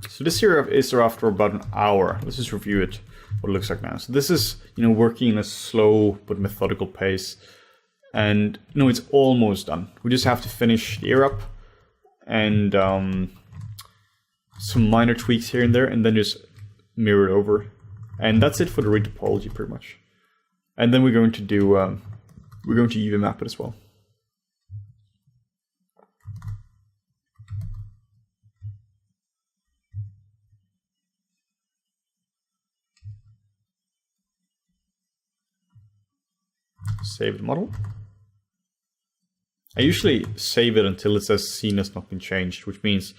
So this here is after about an hour. Let's just review it, what it looks like now. So this is, working in a slow but methodical pace. And, it's almost done. We just have to finish the ear up and some minor tweaks here and there, and then just mirror it over. And that's it for the retopology pretty much. And then we're going to do, we're going to UV map it as well. Save the model. I usually save it until it says scene has not been changed, which means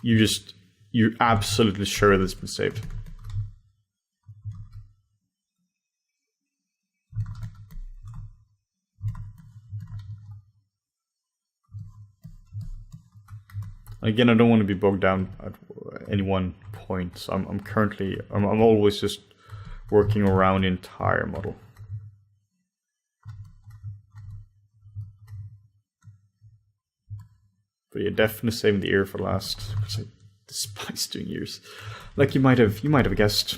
you're absolutely sure that it's been saved. Again, I don't want to be bogged down at any one point, so I'm always just working around the entire model. But yeah, definitely saving the ear for last, because I despise doing ears, like you might have guessed.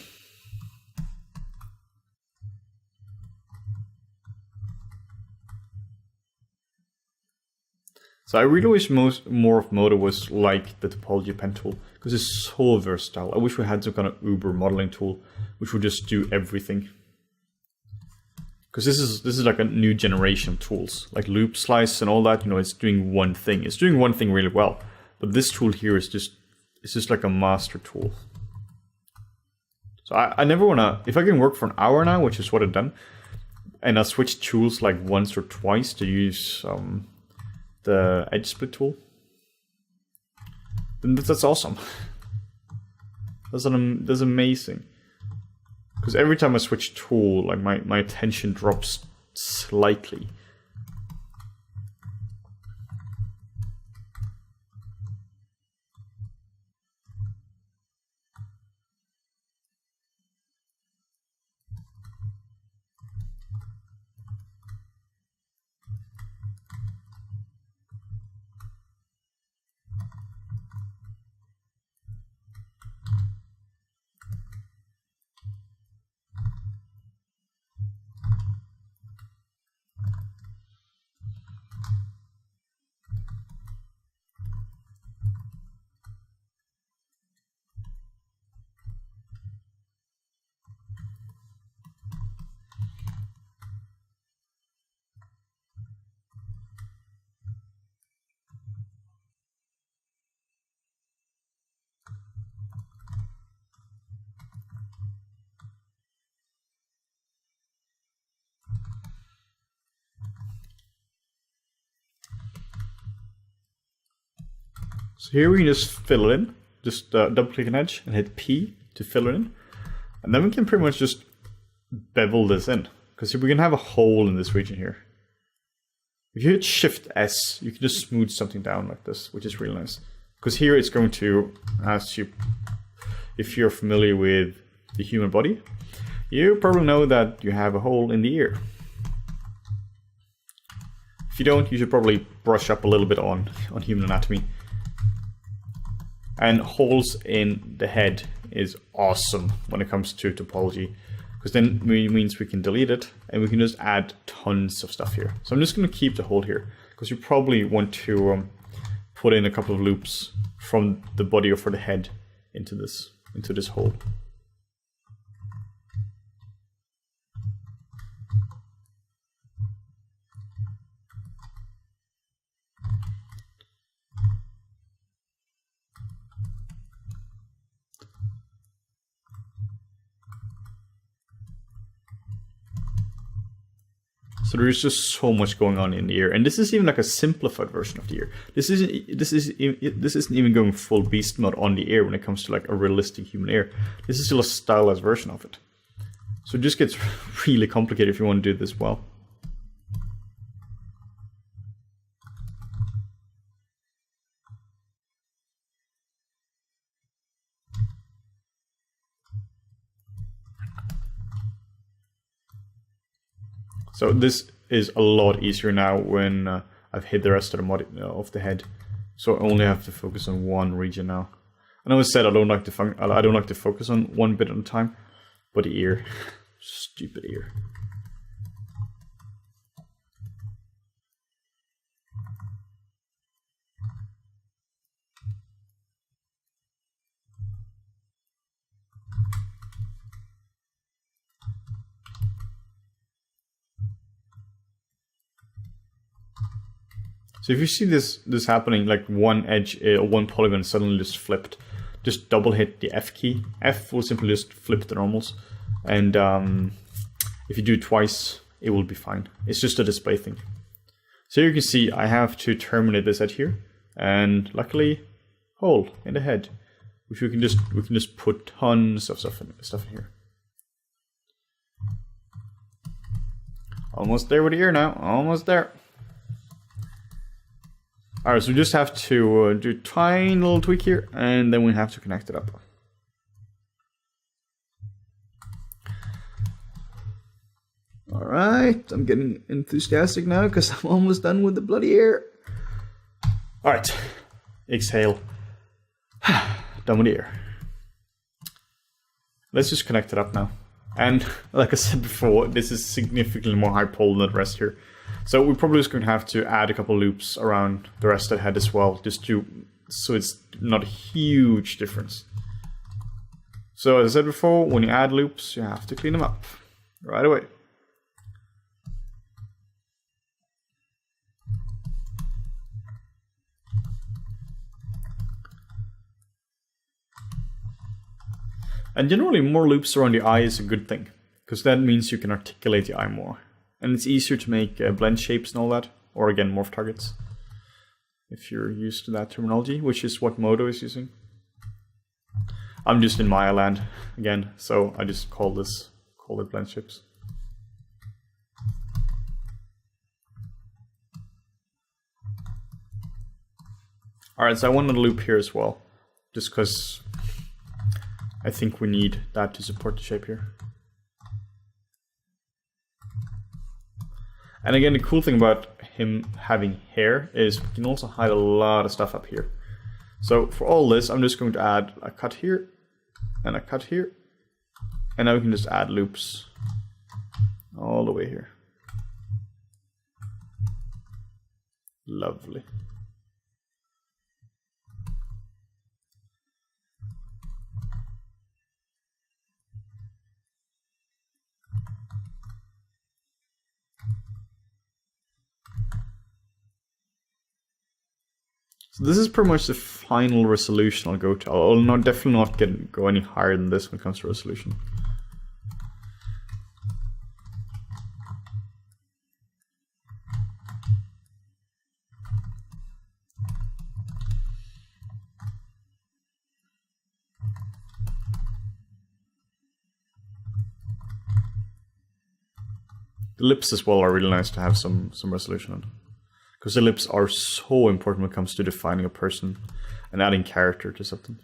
So I really wish more of Modo was like the topology pen tool, because it's so versatile. I wish we had some kind of uber modeling tool which would just do everything. Because this is like a new generation of tools, like loop slice and all that. It's doing one thing. It's doing one thing really well, but this tool here is just like a master tool. So I never wanna, if I can work for an hour now, which is what I've done, and I switch tools like once or twice to use the edge split tool, then that's awesome. That's amazing. Because every time I switch tool, like my attention drops slightly. So here we can just fill it in, just double click an edge and hit P to fill it in. And then we can pretty much just bevel this in, because we can have a hole in this region here. If you hit Shift S, you can just smooth something down like this, which is really nice. Because here it's going to ask you, if you're familiar with the human body, you probably know that you have a hole in the ear. If you don't, you should probably brush up a little bit on human anatomy. And holes in the head is awesome when it comes to topology, because then it means we can delete it and we can just add tons of stuff here. So I'm just going to keep the hole here, because you probably want to put in a couple of loops from the body or for the head into this hole. So there's just so much going on in the ear, and this is even like a simplified version of the ear. This isn't even going full beast mode on the ear when it comes to like a realistic human ear. This is still a stylized version of it. So it just gets really complicated if you want to do this well. So this is a lot easier now when I've hid the rest of the head. So I only have to focus on one region now. I know I said I don't like to focus on one bit at a time, but the ear, stupid ear. So if you see this happening, like one edge or one polygon suddenly just flipped, just double hit the F key. F will simply just flip the normals, and if you do it twice, it will be fine. It's just a display thing. So you can see I have to terminate this at here, and luckily, hole in the head, which we can just put tons of stuff in here. Almost there with the ear now. Almost there. Alright, so we just have to do a tiny little tweak here, and then we have to connect it up. Alright, I'm getting enthusiastic now because I'm almost done with the bloody ear. Alright, exhale. Done with the ear. Let's just connect it up now. And like I said before, this is significantly more high pole than the rest here. So we're probably just going to have to add a couple loops around the rest of the head as well, just so it's not a huge difference. So as I said before, when you add loops, you have to clean them up right away. And generally, more loops around the eye is a good thing, because that means you can articulate the eye more. And it's easier to make blend shapes and all that, or again, morph targets, if you're used to that terminology, which is what Modo is using. I'm just in Maya land again, so I just call it blend shapes. Alright, so I want a loop here as well, just because I think we need that to support the shape here. And again, the cool thing about him having hair is we can also hide a lot of stuff up here. So for all this, I'm just going to add a cut here and a cut here. And now we can just add loops all the way here. Lovely. So this is pretty much the final resolution I'll go to. I'll definitely not go any higher than this when it comes to resolution. The lips as well are really nice to have some resolution on. Because the lips are so important when it comes to defining a person and adding character to something.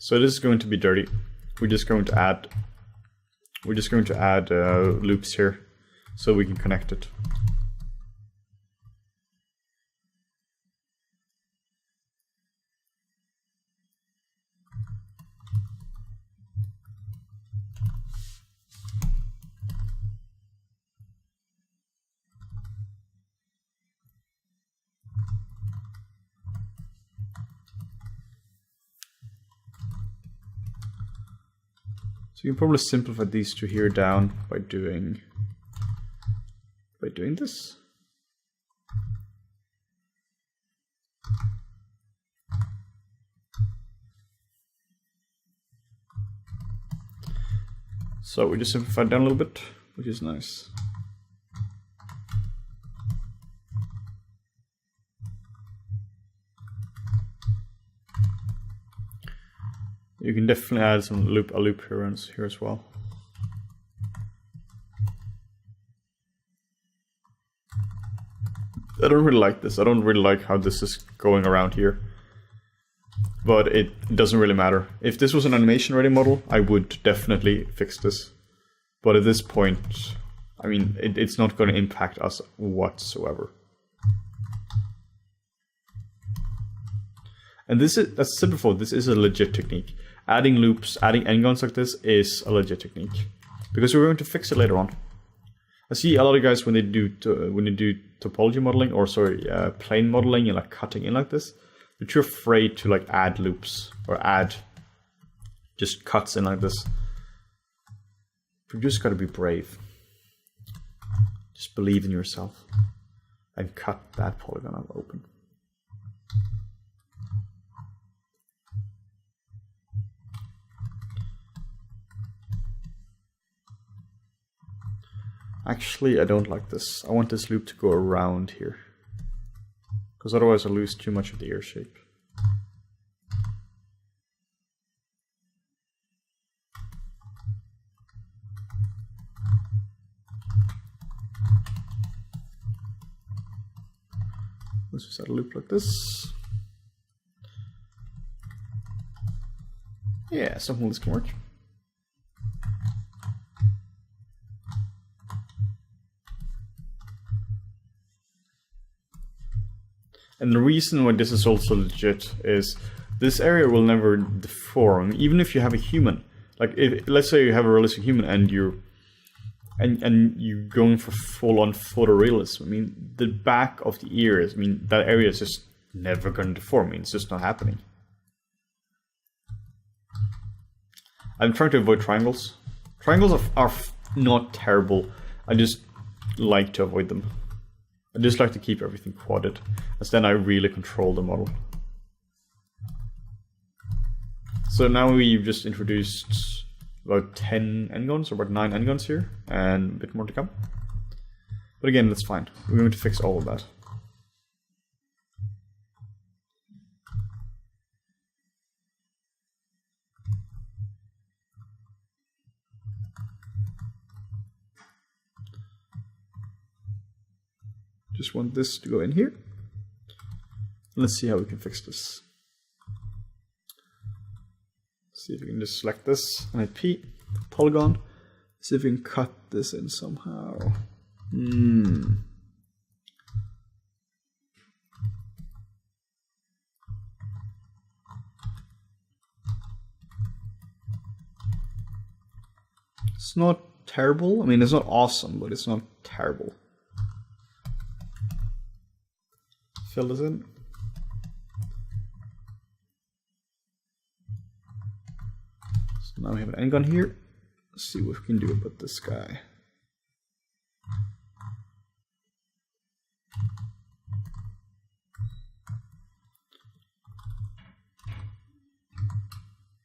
So this is going to be dirty. We're just going to add loops here so we can connect it. So you can probably simplify these two here down by doing this. So we just simplified down a little bit, which is nice. You can definitely add a loop here as well. I don't really like this. I don't really like how this is going around here. But it doesn't really matter. If this was an animation ready model, I would definitely fix this. But at this point, I mean, it's not going to impact us whatsoever. And this is, as I said before, this is a legit technique. Adding loops, adding endguns like this is a legit technique. Because we're going to fix it later on. I see a lot of guys when they do topology modeling, or sorry, plane modeling and like cutting in like this, they're too afraid to like add loops or add just cuts in like this. You just gotta be brave. Just believe in yourself and cut that polygon out open. Actually, I don't like this. I want this loop to go around here, because otherwise I'll lose too much of the ear shape. Let's just add a loop like this. Yeah, something like this can work. And the reason why this is also legit is this area will never deform, even if you have a human. Like, if, let's say you have a realistic human and you're going for full-on photorealism. I mean, the back of the ears, I mean, that area is just never going to deform. I mean, it's just not happening. I'm trying to avoid triangles. Triangles are not terrible. I just like to avoid them. I just like to keep everything quadded, as then I really control the model. So now we've just introduced about 10 endguns, or about 9 endguns here, and a bit more to come. But again, that's fine. We're going to fix all of that. Just want this to go in here. Let's see how we can fix this. See if we can just select this, IP, polygon. See if we can cut this in somehow. It's not terrible. I mean, it's not awesome, but it's not terrible. Fill this in. So now we have an endgun here. Let's see what we can do about this guy.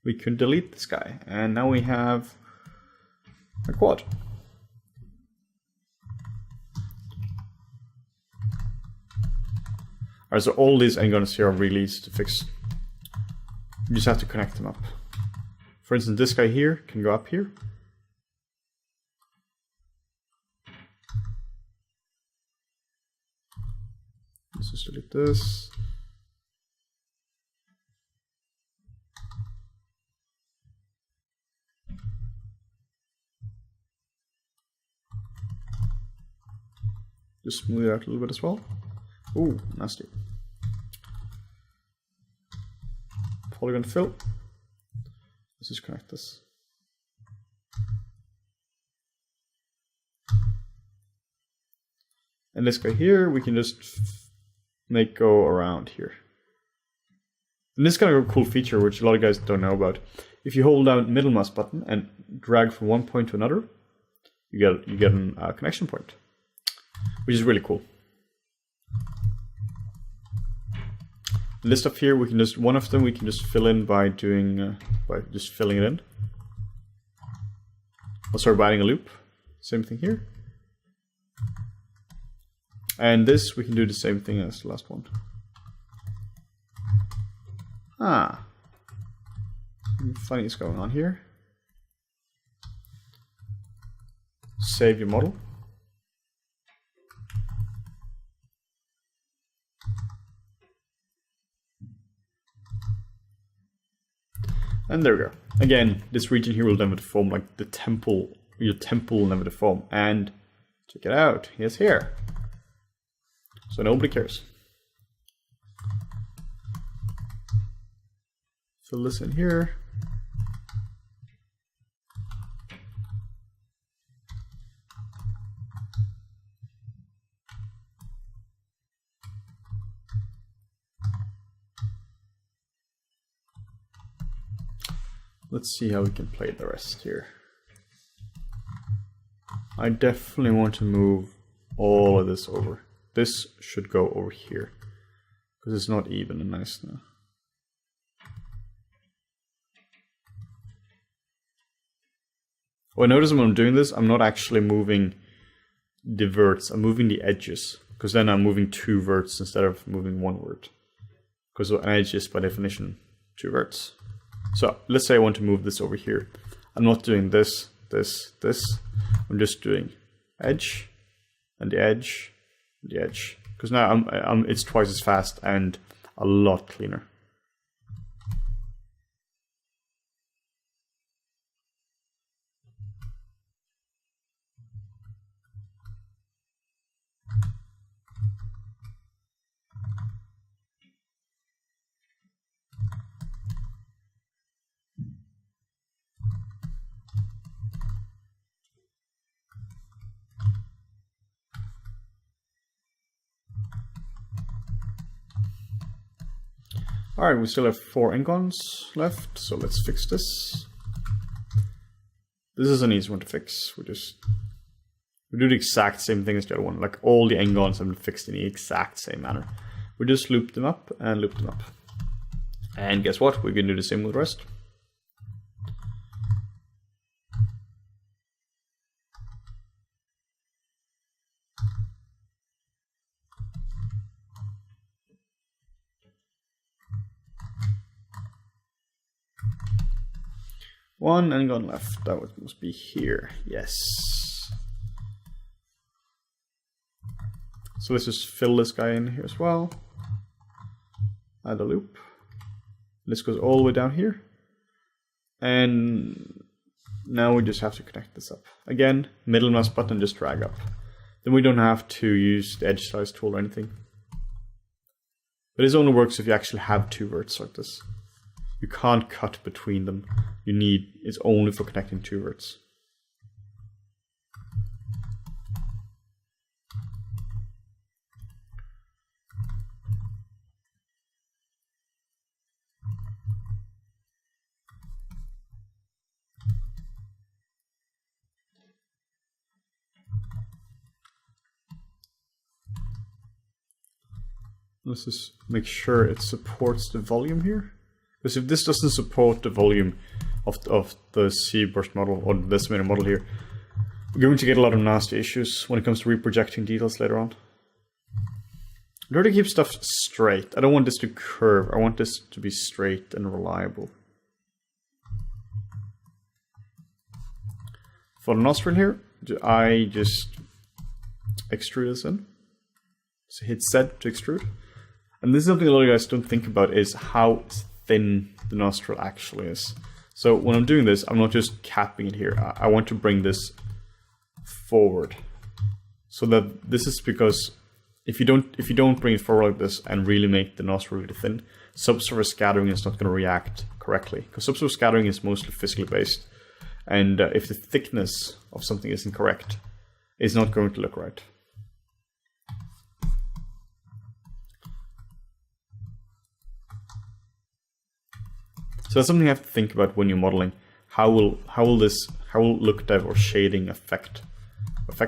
We can delete this guy, and now we have a quad. Alright, so all these endguns here are really easy to fix. You just have to connect them up. For instance, this guy here can go up here. Let's just delete this. Just smooth it out a little bit as well. Ooh, nasty. Polygon fill. Let's just connect this. And this guy here, we can just make go around here. And this is kind of a cool feature which a lot of guys don't know about. If you hold down middle mouse button and drag from one point to another, you get a connection point, which is really cool. And this stuff here, we can just, one of them we can just fill in by doing, by just filling it in. Also by adding a loop, same thing here. And this, we can do the same thing as the last one. Something funny is going on here. Save your model. And there we go. Again, this region here will never deform, like the temple, your temple will never deform. And check it out, here's here. So nobody cares. Fill this in here. Let's see how we can play the rest here. I definitely want to move all of this over. This should go over here because it's not even and nice now. Well, notice when I'm doing this, I'm not actually moving the verts, I'm moving the edges, because then I'm moving 2 verts instead of moving 1 vert. Because an edge is by definition 2 verts. So let's say I want to move this over here. I'm not doing this, this, this. I'm just doing edge and the edge and the edge. Because now it's twice as fast and a lot cleaner. Alright, we still have 4 ingons left, so let's fix this. This is an easy one to fix. We do the exact same thing as the other one. Like all the ingons have been fixed in the exact same manner. We just loop them up and loop them up. And guess what? We can do the same with the rest. One ingon left. That must be here. Yes. So let's just fill this guy in here as well. Add a loop. This goes all the way down here. And now we just have to connect this up. Again, middle mouse button, just drag up. Then we don't have to use the edge slice tool or anything. But this only works if you actually have 2 verts like this. You can't cut between them. It's only for connecting 2 verts. Let's just make sure it supports the volume here. Because if this doesn't support the volume of the C-burst model or the decimator model here, we're going to get a lot of nasty issues when it comes to reprojecting details later on. In order to keep stuff straight, I don't want this to curve, I want this to be straight and reliable. For the nostril here, I just extrude this in. So hit Z to extrude. And this is something a lot of guys don't think about, is how thin the nostril actually is. So when I'm doing this, I'm not just capping it here. I want to bring this forward. So that this is because if you don't bring it forward like this and really make the nostril really thin, subsurface scattering is not going to react correctly. Because subsurface scattering is mostly physically based. And if the thickness of something is incorrect, it's not going to look right. So that's something you have to think about when you're modeling. How will look depth or shading affect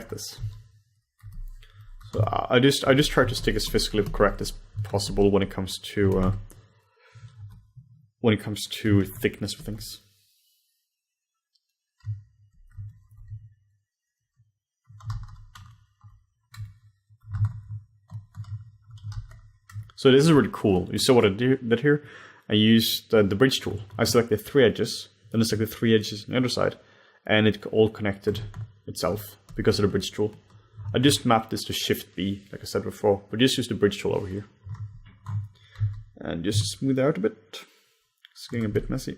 this? So I just try to stick as physically correct as possible when it comes to thickness of things. So this is really cool. You saw what I did here? I used the bridge tool. I selected 3 edges, then I selected 3 edges on the other side, and it all connected itself because of the bridge tool. I just mapped this to Shift B, like I said before, but just use the bridge tool over here. And just smooth out a bit. It's getting a bit messy.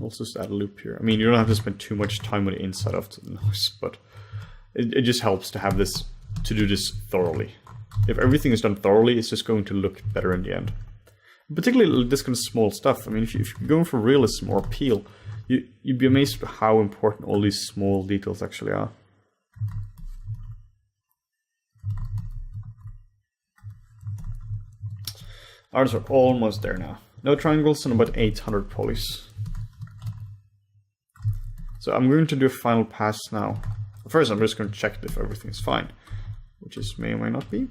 Also just add a loop here. I mean, you don't have to spend too much time on the inside of the noise, but it just helps to have this, to do this thoroughly. If everything is done thoroughly, it's just going to look better in the end. Particularly this kind of small stuff. I mean, if you're going for realism or appeal, you'd be amazed at how important all these small details actually are. Ours are almost there now. No triangles and about 800 polys. So I'm going to do a final pass now. First, I'm just going to check if everything is fine, which is may or may not be.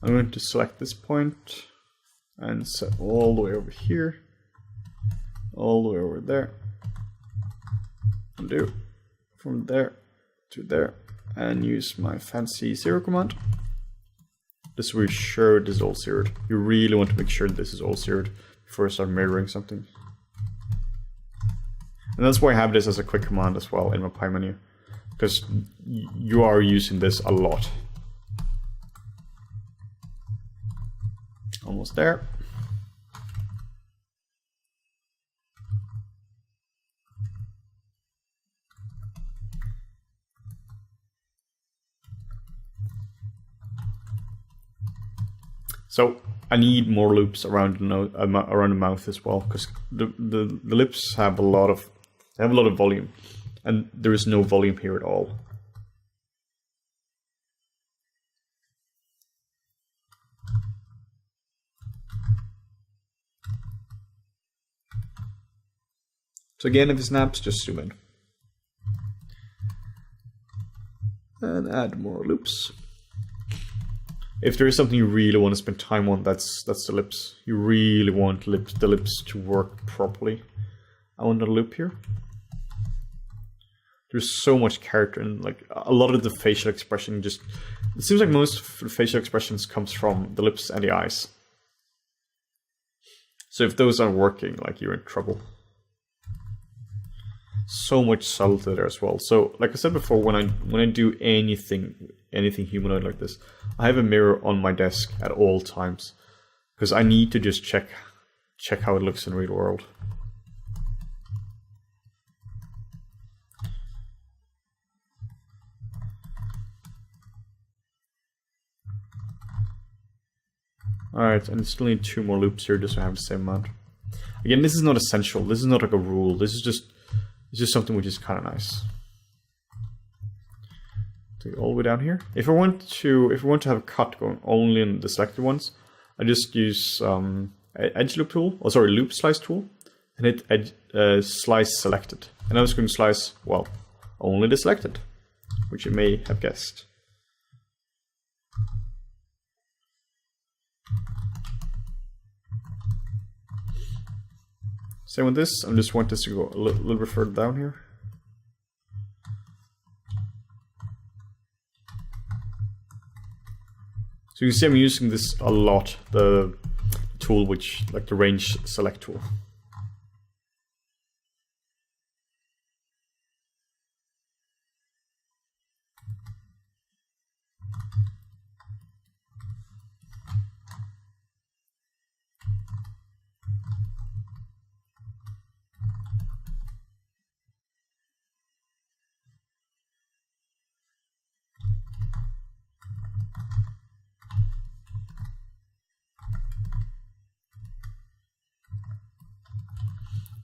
I'm going to select this point and set all the way over here, all the way over there, and do from there to there, and use my fancy zero command. This will be sure this is all zeroed. You really want to make sure this is all zeroed before you start mirroring something. And that's why I have this as a quick command as well in my pie menu, because you are using this a lot. Almost there. So I need more loops around the mouth as well, because the lips have a lot of volume, and there is no volume here at all. So again, if it snaps, just zoom in. And add more loops. If there is something you really want to spend time on, that's the lips. You really want the lips to work properly. I want a loop here. There's so much character, and like a lot of the facial expression just, it seems like most facial expressions comes from the lips and the eyes. So if those aren't working, like, you're in trouble. So much subtlety there as well. So like I said before, when I do anything humanoid like this, I have a mirror on my desk at all times, because I need to just check how it looks in the real world. Alright, and I still need 2 more loops here just to have the same amount. Again, this is not essential. This is not like a rule. This is just, it's just something which is kind of nice. Take it all the way down here. If I want to have a cut going only in the selected ones, I just use edge loop tool, or sorry, loop slice tool, and hit edge slice selected. And I was going to slice, well, only the selected, which you may have guessed. Same with this. I just want this to go a little bit further down here. So you can see I'm using this a lot, the tool which, like the range select tool.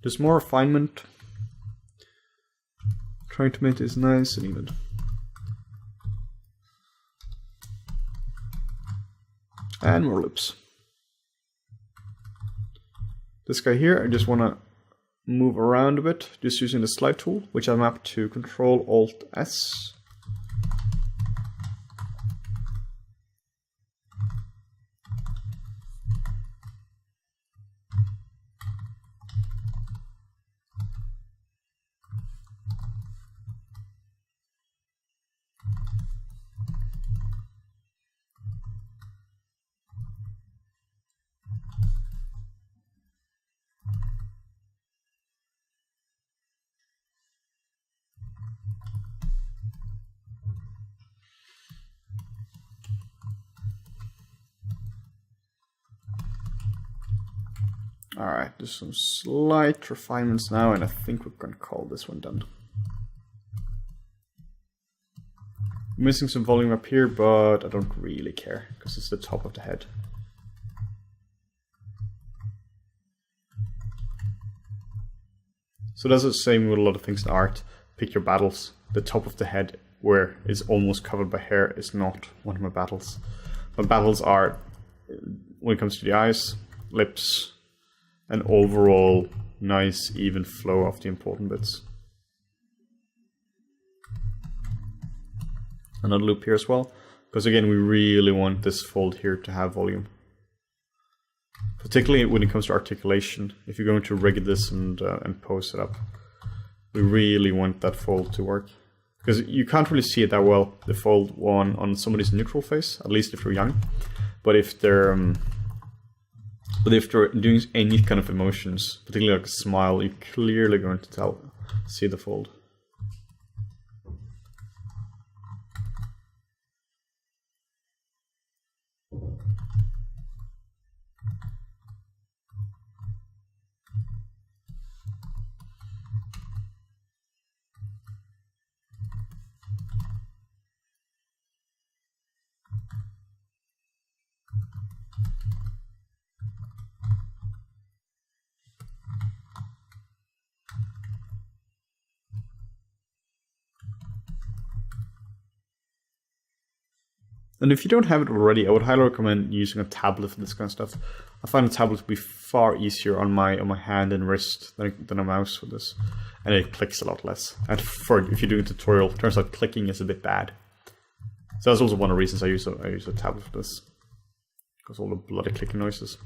There's more refinement. Trying to make this nice and even. And more loops. This guy here, I just want to move around a bit, just using the slide tool, which I map to Control-Alt-S. Alright, there's some slight refinements now, and I think we're going to call this one done. Missing some volume up here, but I don't really care, because it's the top of the head. So that's the same with a lot of things in art. Pick your battles. The top of the head, where it's almost covered by hair, is not one of my battles. My battles are, when it comes to the eyes, lips, and overall nice even flow of the important bits. Another loop here as well, because again we really want this fold here to have volume. Particularly when it comes to articulation, if you're going to rig this and pose it up, we really want that fold to work. Because you can't really see it that well, the fold one on somebody's neutral face, at least if they're young. But if they're doing any kind of emotions, particularly like a smile, you're clearly going to see the fold. And if you don't have it already, I would highly recommend using a tablet for this kind of stuff. I find a tablet to be far easier on my hand and wrist than a mouse for this, and it clicks a lot less. And if you're doing a tutorial, it turns out clicking is a bit bad. So that's also one of the reasons I use a tablet for this, because all the bloody clicking noises.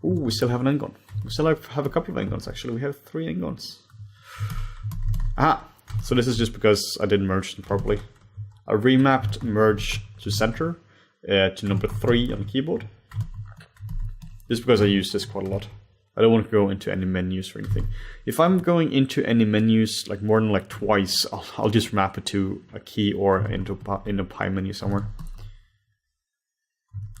Ooh, we still have an engon. We still have a couple of engons actually. We have 3 engons. Aha! So this is just because I didn't merge them properly. I remapped merge to center to number 3 on the keyboard. Just because I use this quite a lot. I don't want to go into any menus or anything. If I'm going into any menus like more than like twice, I'll just map it to a key or into a pie menu somewhere.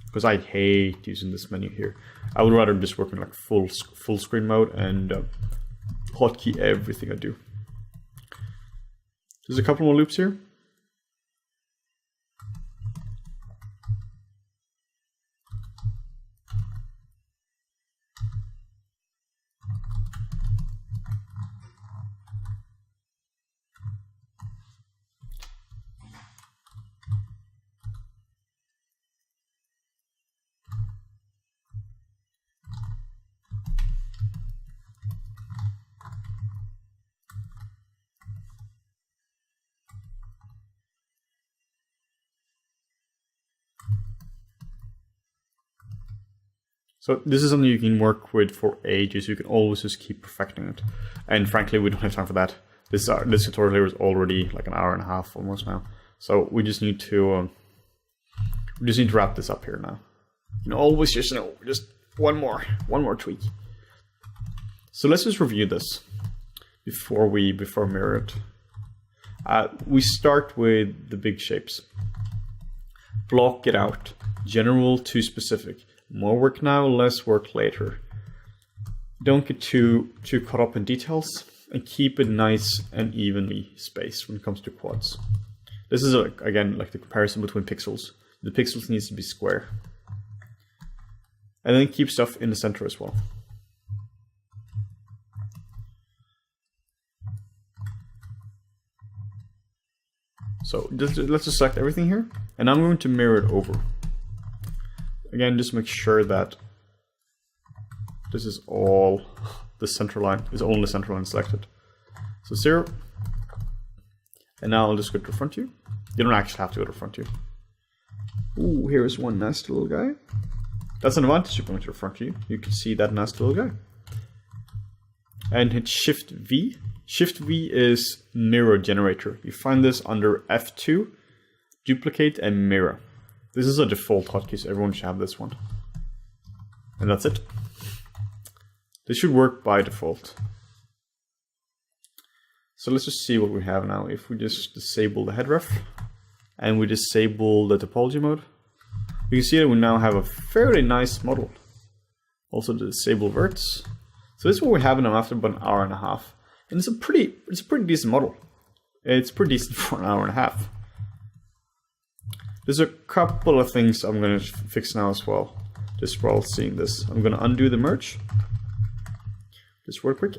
Because I hate using this menu here. I would rather just work in like full screen mode and hotkey everything I do. There's a couple more loops here. So this is something you can work with for ages. You can always just keep perfecting it. And frankly, we don't have time for that. This tutorial here is already like an hour and a half almost now. So we just need to wrap this up here now. You know, always just one more tweak. So let's just review this before mirror it. We start with the big shapes. Block it out. General to specific. More work now, less work later. Don't get too caught up in details, and keep it nice and evenly spaced when it comes to quads. This is again like the comparison between pixels. The pixels needs to be square. And then keep stuff in the center as well. So let's just select everything here, and I'm going to mirror it over. Again, just make sure that this is all the center line, is only the center line selected. So 0. And now I'll just go to the front view. You don't actually have to go to the front view. Ooh, here is one nasty little guy. That's an advantage of going to the front view. You can see that nasty little guy. And hit Shift V. Shift V is mirror generator. You find this under F2, duplicate and mirror. This is a default hotkey, so everyone should have this one. And that's it. This should work by default. So let's just see what we have now. If we just disable the head ref and we disable the topology mode, you can see that we now have a fairly nice model. Also the disable verts. So this is what we have, and I'm after about an hour and a half. And it's a pretty decent model. It's pretty decent for an hour and a half. There's a couple of things I'm going to fix now as well. Just while seeing this, I'm going to undo the merge. Just real quick.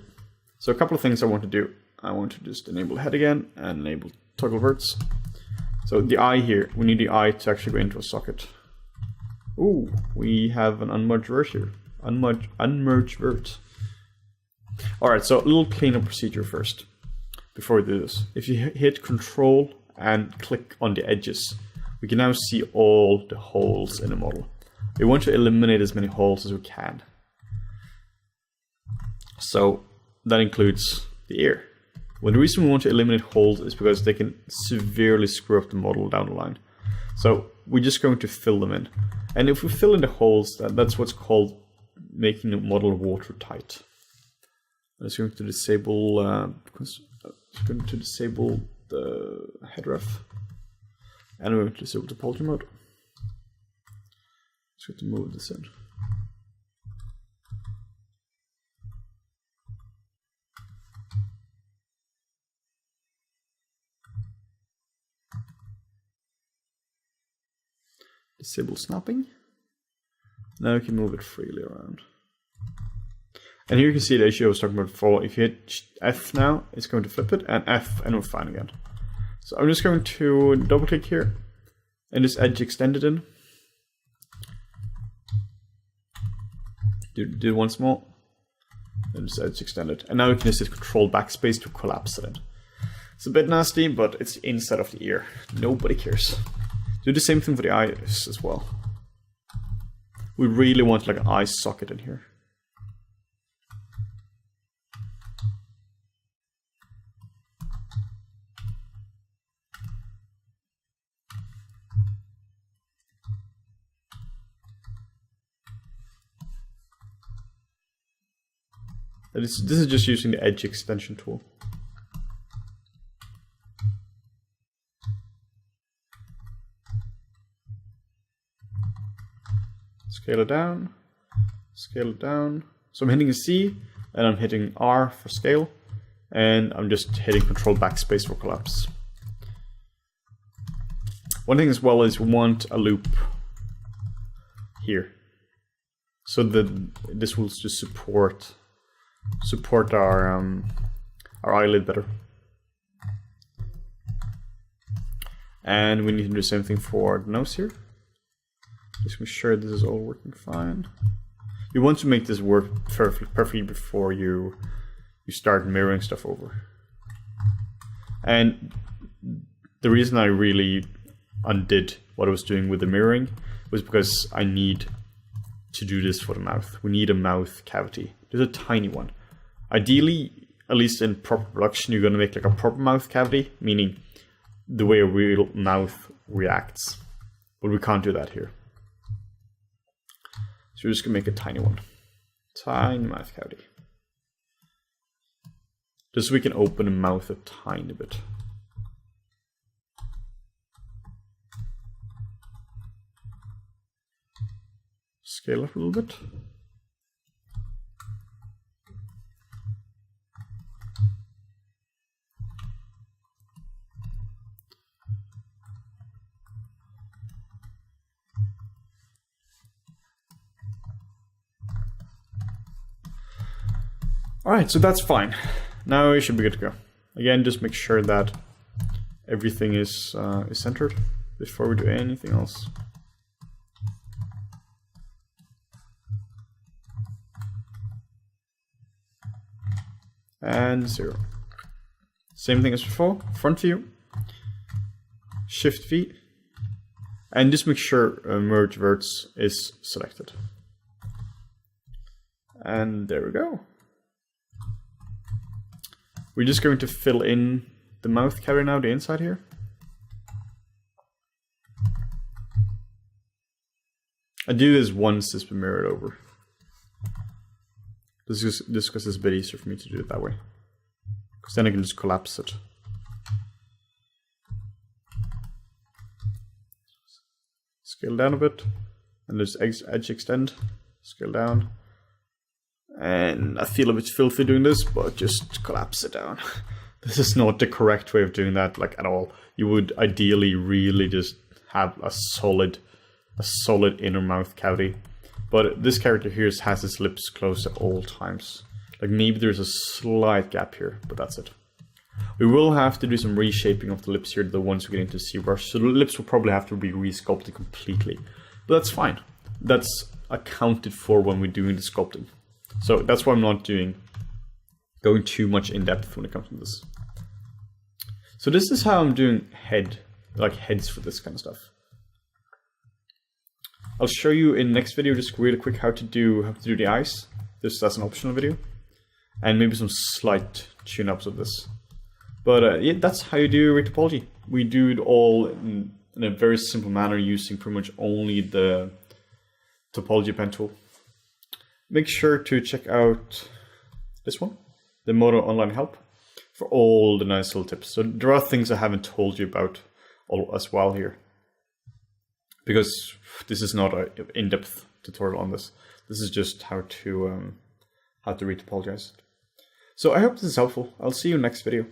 So a couple of things I want to do. I want to just enable head again and enable toggle verts. So the eye here, we need the eye to actually go into a socket. Ooh, we have an unmerged vert here. Unmerged vert. Alright, so a little cleanup procedure first. Before we do this. If you hit Control and click on the edges, we can now see all the holes in the model. We want to eliminate as many holes as we can. So that includes the ear. Well, the reason we want to eliminate holes is because they can severely screw up the model down the line. So we're just going to fill them in. And if we fill in the holes, that's what's called making the model watertight. I'm just going to disable the head ref. And we're going to disable the topology mode. Just going to move this in. Disable snapping. Now you can move it freely around. And here you can see the issue I was talking about before. If you hit F now, it's going to flip it, and F, and we're fine again. So I'm just going to double click here, and this edge extend it in. Do once more, and this edge extended. And now you can just hit Control Backspace to collapse it in. It's a bit nasty, but it's the inside of the ear. Nobody cares. Do the same thing for the eyes as well. We really want like an eye socket in here. This is just using the edge extension tool. Scale it down, scale it down. So I'm hitting C, and I'm hitting R for scale, and I'm just hitting Control Backspace for collapse. One thing as well is we want a loop here, so that this will just support our eyelid better. And we need to do the same thing for the nose here. Just make sure this is all working fine. You want to make this work perfectly before you start mirroring stuff over. And the reason I really undid what I was doing with the mirroring was because I need to do this for the mouth. We need a mouth cavity. There's a tiny one. Ideally, at least in proper production, you're going to make like a proper mouth cavity, meaning the way a real mouth reacts. But we can't do that here. So we're just going to make a tiny one. Tiny mouth cavity. Just so we can open the mouth a tiny bit. Scale up a little bit. Alright, so that's fine. Now we should be good to go. Again, just make sure that everything is centered before we do anything else. And 0. Same thing as before, front view, shift V, and just make sure merge verts is selected. And there we go. We're just going to fill in the mouth cavity now, the inside here. I do this once it's been mirrored over. This is just because it's a bit easier for me to do it that way. Because then I can just collapse it. Scale down a bit, and just edge extend, scale down, And I feel a bit filthy doing this, but just collapse it down. This is not the correct way of doing that, like, at all. You would ideally really just have a solid inner mouth cavity. But this character here has his lips closed at all times. Like, maybe there's a slight gap here, but that's it. We will have to do some reshaping of the lips here, the ones we get into ZBrush. So the lips will probably have to be resculpted completely. But that's fine. That's accounted for when we're doing the sculpting. So that's why I'm not going too much in depth when it comes to this. So this is how I'm doing heads for this kind of stuff. I'll show you in the next video just really quick how to do the eyes. This as an optional video, and maybe some slight tune-ups of this. But yeah, that's how you do retopology. We do it all in a very simple manner using pretty much only the topology pen tool. Make sure to check out this one, the Modo Online Help, for all the nice little tips. So there are things I haven't told you about as well here, because this is not an in-depth tutorial on this. This is just how to retopologize it. So I hope this is helpful. I'll see you in the next video.